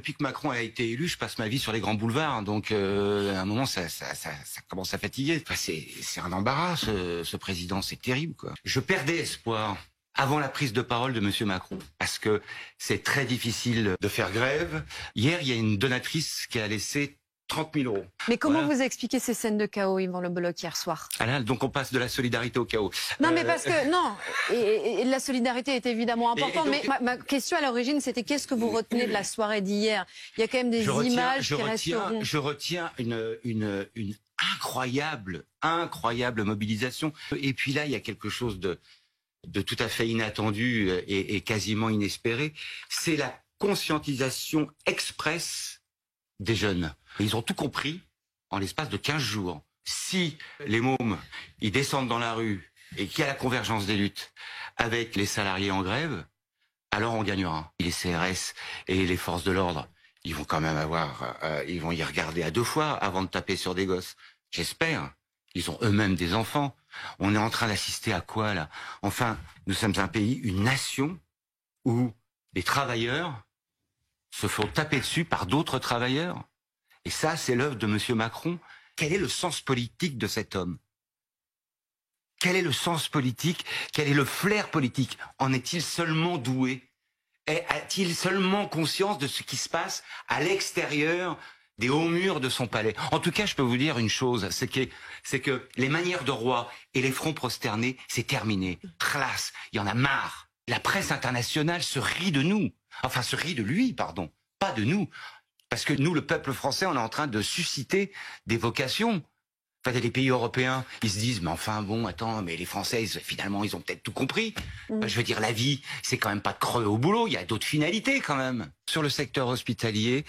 depuis que Macron a été élu, je passe ma vie sur les grands boulevards. Donc, à un moment, ça commence à fatiguer. Enfin, c'est un embarras, ce président. C'est terrible, quoi. Je perdais espoir avant la prise de parole de Monsieur Macron, parce que c'est très difficile de faire grève. Hier, il y a une donatrice qui a laissé 30 000 euros. Mais comment vous expliquez ces scènes de chaos, Yvan Le Bolloc, hier soir? Ah là, donc on passe de la solidarité au chaos. Non, mais parce que, non, et la solidarité est évidemment importante, donc, mais ma question à l'origine, c'était qu'est-ce que vous retenez de la soirée d'hier? Il y a quand même des images qui resteront. Je retiens une incroyable mobilisation. Et puis là, il y a quelque chose de tout à fait inattendu et quasiment inespéré. C'est la conscientisation express des jeunes. Et ils ont tout compris en l'espace de 15 jours. Si les mômes, ils descendent dans la rue et qu'il y a la convergence des luttes avec les salariés en grève, alors on gagnera. Les CRS et les forces de l'ordre, ils vont quand même ils vont y regarder à deux fois avant de taper sur des gosses. J'espère. Ils ont eux-mêmes des enfants. On est en train d'assister à quoi, là? Enfin, nous sommes un pays, une nation, où les travailleurs se font taper dessus par d'autres travailleurs. Et ça, c'est l'œuvre de Monsieur Macron. Quel est le sens politique de cet homme? Quel est le sens politique? Quel est le flair politique? En est-il seulement doué? A-t-il seulement conscience de ce qui se passe à l'extérieur des hauts murs de son palais? En tout cas, je peux vous dire une chose, c'est que les manières de roi et les fronts prosternés, c'est terminé. Classe, il y en a marre. La presse internationale se rit de nous. Enfin, se rit de lui, pardon. Pas de nous. Parce que nous, le peuple français, on est en train de susciter des vocations. Enfin, les pays européens, ils se disent, mais enfin, bon, attends, mais les Français, finalement, ils ont peut-être tout compris. Je veux dire, la vie, c'est quand même pas de creux au boulot, il y a d'autres finalités, quand même. Sur le secteur hospitalier...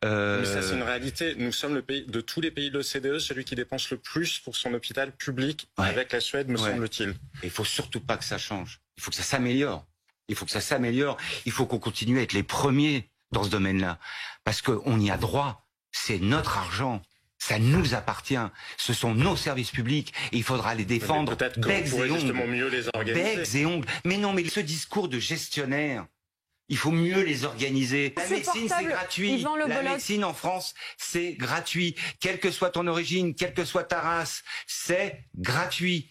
Mais ça, c'est une réalité. Nous sommes le pays, de tous les pays de l'OCDE, celui qui dépense le plus pour son hôpital public, avec la Suède, me semble-t-il. Il faut surtout pas que ça change. Il faut que ça s'améliore. Il faut qu'on continue à être les premiers dans ce domaine-là. Parce qu'on y a droit. C'est notre argent. Ça nous appartient. Ce sont nos services publics et il faudra les défendre becs et ongles. Mieux les organiser. Becs et ongles. Mais non, mais ce discours de gestionnaire, il faut mieux les organiser. La médecine, c'est gratuit. La médecine en France, c'est gratuit. Quelle que soit ton origine, quelle que soit ta race, c'est gratuit.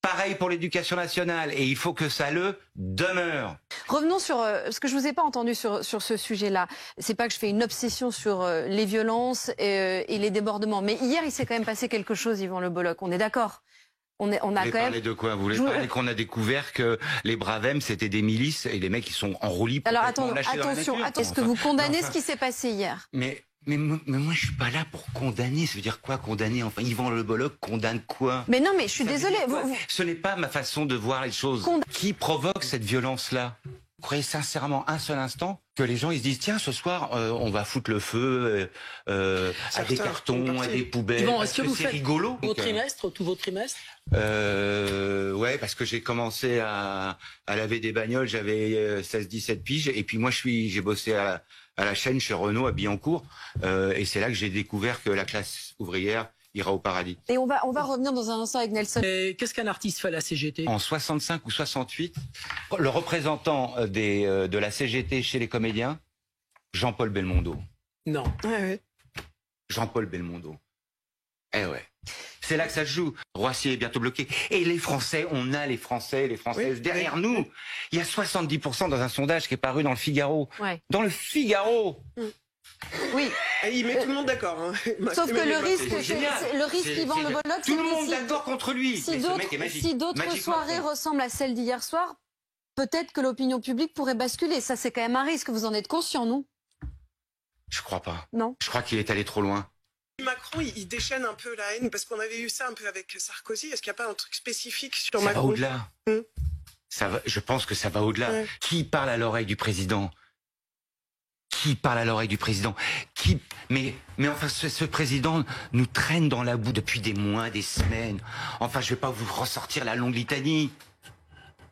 Pareil pour l'éducation nationale et il faut que ça le demeure. Revenons sur ce que je vous ai pas entendu sur ce sujet-là. C'est pas que je fais une obsession sur les violences et les débordements, mais hier il s'est quand même passé quelque chose, Yvan Le Bolloc. On est d'accord? On a quand même. Parler de quoi? Vous voulez parler qu'on a découvert que les Bravem c'était des milices et des mecs qui sont en roue libre. Alors attention, est-ce que vous condamnez ce qui s'est passé hier? Mais moi, je suis pas là pour condamner. Ça veut dire quoi, condamner? Enfin, Yvan Le Bolloc condamne quoi? Mais non, mais je suis désolée. Ce n'est pas ma façon de voir les choses. Qui provoque cette violence-là? Vous croyez sincèrement un seul instant que les gens ils se disent tiens ce soir on va foutre le feu à des cartons, à des poubelles? Bon, est-ce que vous faites rigolo tous vos trimestres? Ouais, parce que j'ai commencé à laver des bagnoles, j'avais 16-17 piges et puis moi j'ai bossé à la chaîne chez Renault à Billancourt et c'est là que j'ai découvert que la classe ouvrière ira au paradis. Et on va revenir dans un instant avec Nelson. Qu'est-ce qu'un artiste fait à la CGT? En 65 ou 68, le représentant de la CGT chez les comédiens, Jean-Paul Belmondo. Non. Ouais. Jean-Paul Belmondo. Eh ouais. C'est là que ça se joue. Roissy est bientôt bloqué. Et les Français, on a les Français, les Françaises derrière nous. Il y a 70% dans un sondage qui est paru dans le Figaro. Ouais. Dans le Figaro. Oui. Et il met tout le monde d'accord. Hein. Sauf que le risque, Yvan Le Bolloc, tout le monde d'accord contre lui. Si d'autres soirées ressemblent à celle d'hier soir, peut-être que l'opinion publique pourrait basculer. Ça, c'est quand même un risque. Vous en êtes conscient, non? Je crois pas. Non. Je crois qu'il est allé trop loin. Macron, il déchaîne un peu la haine parce qu'on avait eu ça un peu avec Sarkozy. Est-ce qu'il n'y a pas un truc spécifique sur Macron? Ça va au-delà. Je pense que ça va au-delà. Ouais. Qui parle à l'oreille du président? Qui parle à l'oreille du président? Mais enfin, ce président nous traîne dans la boue depuis des mois, des semaines. Enfin, je vais pas vous ressortir la longue litanie.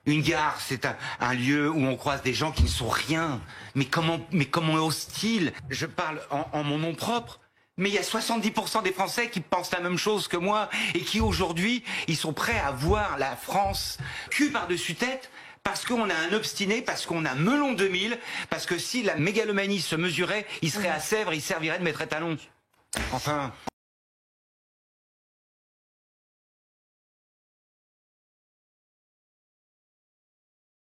Une gare, c'est un lieu où on croise des gens qui ne sont rien. Mais comment ose-t-il? Je parle en mon nom propre. Mais il y a 70% des Français qui pensent la même chose que moi et qui aujourd'hui, ils sont prêts à voir la France cul par-dessus tête parce qu'on a un obstiné, parce qu'on a Melon 2000, parce que si la mégalomanie se mesurait, il serait à Sèvres, il servirait de maître étalon. Enfin...